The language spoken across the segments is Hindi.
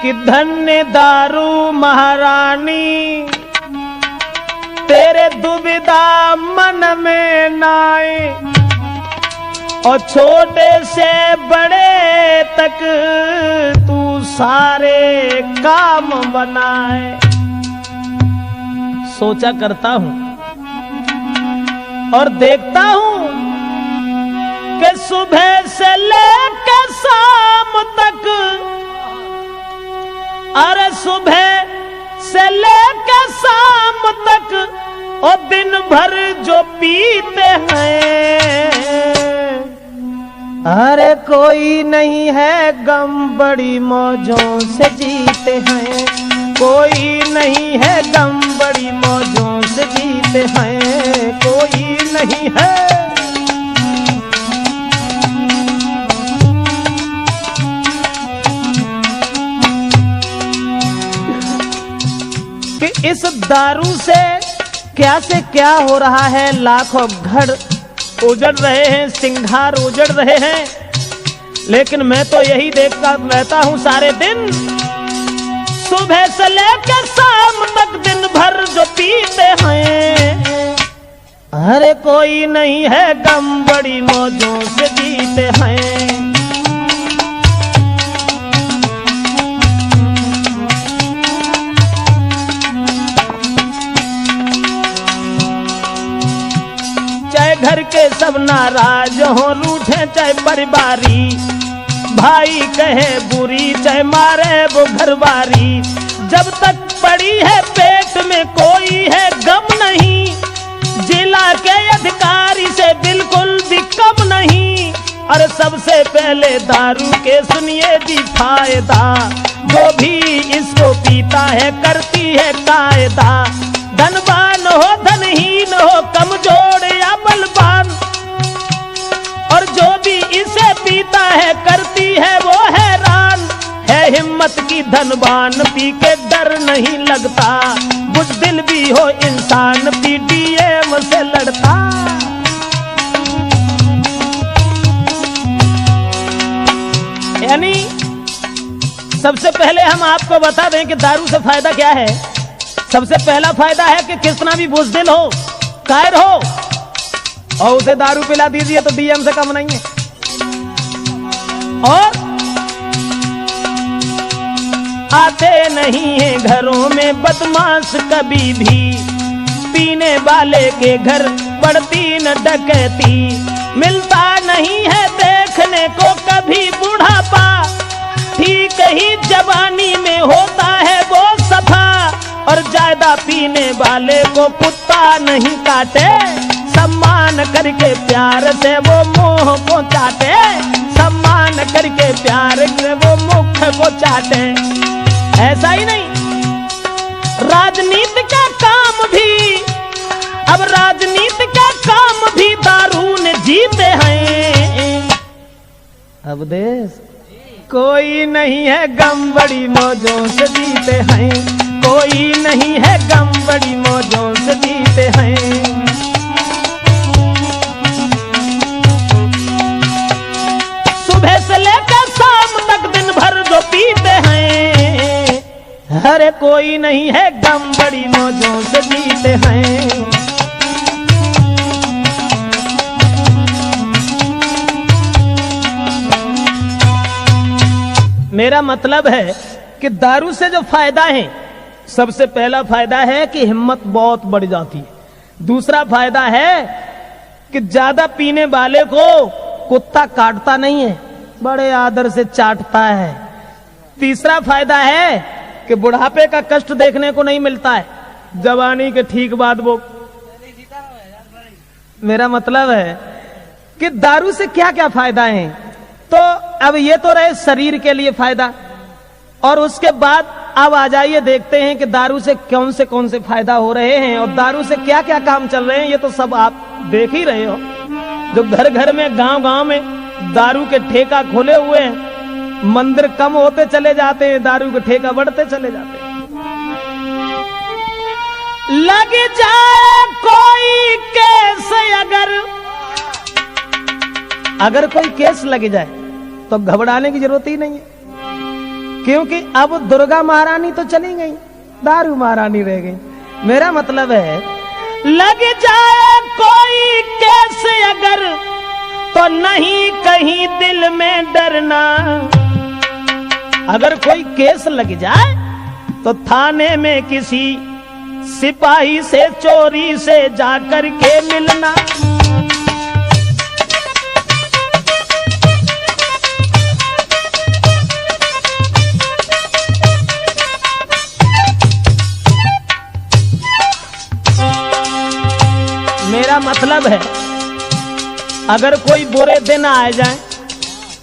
कि धन्य दारू महारानी, तेरे दुविधा मन में नाए, और छोटे से बड़े तक तू सारे काम बनाए। सोचा करता हूं और देखता हूं कि सुबह से लेकर शाम तक, अरे सुबह से लेकर शाम तक और दिन भर जो पीते हैं, अरे कोई नहीं है गम बड़ी मौजों से जीते हैं, कोई नहीं है गम बड़ी मौजों से जीते हैं, कोई नहीं है। कि इस दारू से क्या हो रहा है, लाखों घर उजड़ रहे हैं, सिंगार उजड़ रहे हैं, लेकिन मैं तो यही देखता रहता हूं सारे दिन, सुबह से लेकर शाम तक दिन भर जो पीते हैं, अरे कोई नहीं है गम बड़ी मौजों से जीते हैं। घर के सब नाराज हो, रूठे चाहे परिवारी, भाई कहे बुरी चाहे मारे वो घरवारी, जब तक पड़ी है पेट में कोई है गम नहीं, जिला के अधिकारी से बिल्कुल भी कम नहीं। और सबसे पहले दारू के सुनिए जी फायदा, जो भी इसको पीता है करती है कायदा, धनवान हो धनहीन हो कमजोर या बलवान, और जो भी इसे पीता है करती है वो हैरान, है हिम्मत की धनवान पी के डर नहीं लगता, बुज़दिल भी हो इंसान पीडीएम से लड़ता। यानी सबसे पहले हम आपको बता दें कि दारू से फायदा क्या है। सबसे पहला फायदा है कि कितना भी बुज़दिल हो, कायर हो, और उसे दारू पिला दीजिए तो डीएम से कम नहीं है। और आते नहीं है घरों में बदमाश कभी भी, पीने वाले के घर पड़ती न डकैती, मिलता नहीं है देखने को कभी बुढ़ापा, ठीक ही जवानी में होता है वो सफा, और ज्यादा पीने वाले को कुत्ता नहीं काटे, सम्मान करके प्यार से वो मुंह को चाटे, सम्मान करके प्यार से वो मुख को चाटे। ऐसा ही नहीं, राजनीति का काम भी, अब राजनीति का काम भी दारू ने जीते हैं। अब देश कोई नहीं है गम बड़ी मौजों से जीते हैं, कोई नहीं है गम बड़ी मौजों से जीते हैं। सुबह से लेकर शाम तक दिन भर जो पीते हैं, अरे कोई नहीं है गम बड़ी मौजों से जीते हैं। मेरा मतलब है कि दारू से जो फायदा है, सबसे पहला फायदा है कि हिम्मत बहुत बढ़ जाती है, दूसरा फायदा है कि ज्यादा पीने वाले को कुत्ता काटता नहीं है, बड़े आदर से चाटता है, तीसरा फायदा है कि बुढ़ापे का कष्ट देखने को नहीं मिलता है, जवानी के ठीक बाद वो। मेरा मतलब है कि दारू से क्या क्या फायदा है। तो अब ये तो रहे शरीर के लिए फायदा, और उसके बाद अब आ जाइए देखते हैं कि दारू से कौन से फायदा हो रहे हैं और दारू से क्या क्या काम चल रहे हैं। ये तो सब आप देख ही रहे हो, जो घर घर में गांव में दारू के ठेका खोले हुए हैं, मंदिर कम होते चले जाते हैं, दारू के ठेका बढ़ते चले जाते हैं। लग जाए कोई केस, अगर कोई केस लग जाए तो घबराने की जरूरत ही नहीं है। क्योंकि अब दुर्गा महारानी तो चली गई, दारू महारानी रह गई। मेरा मतलब है लग जाए कोई केस अगर तो नहीं कहीं दिल में डरना। अगर कोई केस लग जाए तो थाने में किसी सिपाही से चोरी से जाकर के मिलना। मेरा मतलब है अगर कोई बुरे दिन आ जाए,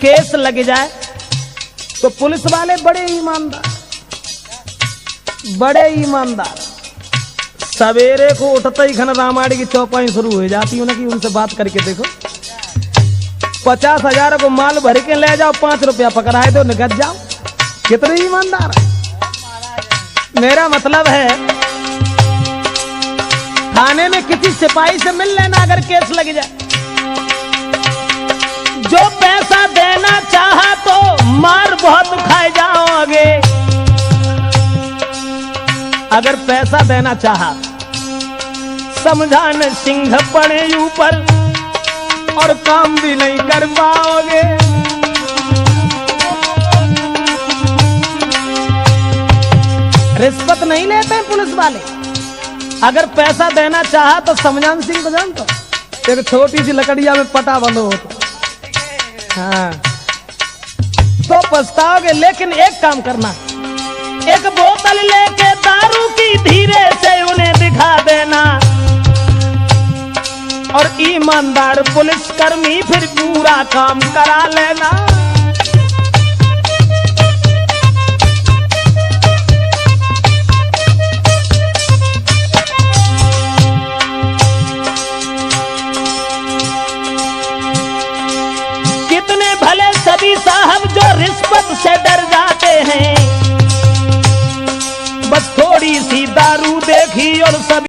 केस लग जाए, तो पुलिस वाले बड़े ईमानदार सवेरे को उठते ही घन रामायण की चौपाई शुरू हो जाती उनकी। उनसे बात करके देखो, 50,000 को माल भर के ले जाओ, 5 रुपया पकड़ाए दो, निकल जाओ। कितने ईमानदार है। मेरा मतलब है थाने में किसी सिपाही से मिल लेना अगर केस लग जाए। जो पैसा देना चाहा तो मार बहुत खाए जाओगे। अगर पैसा देना चाहा, समझाने सिंह पड़े ऊपर और काम भी नहीं कर पाओगे। रिश्वत नहीं लेते हैं पुलिस वाले। अगर पैसा देना चाहा तो समझान सिंह को जानते हो, एक छोटी सी लकड़िया में पटा बंद हो तो, हाँ, तो पछताओगे। लेकिन एक काम करना, एक बोतल लेके दारू की धीरे से उन्हें दिखा देना और ईमानदार पुलिसकर्मी फिर पूरा काम करा लेना। कितने भले सभी साहब जो रिश्वत से डर जाते हैं, बस थोड़ी सी दारू देखी और सभी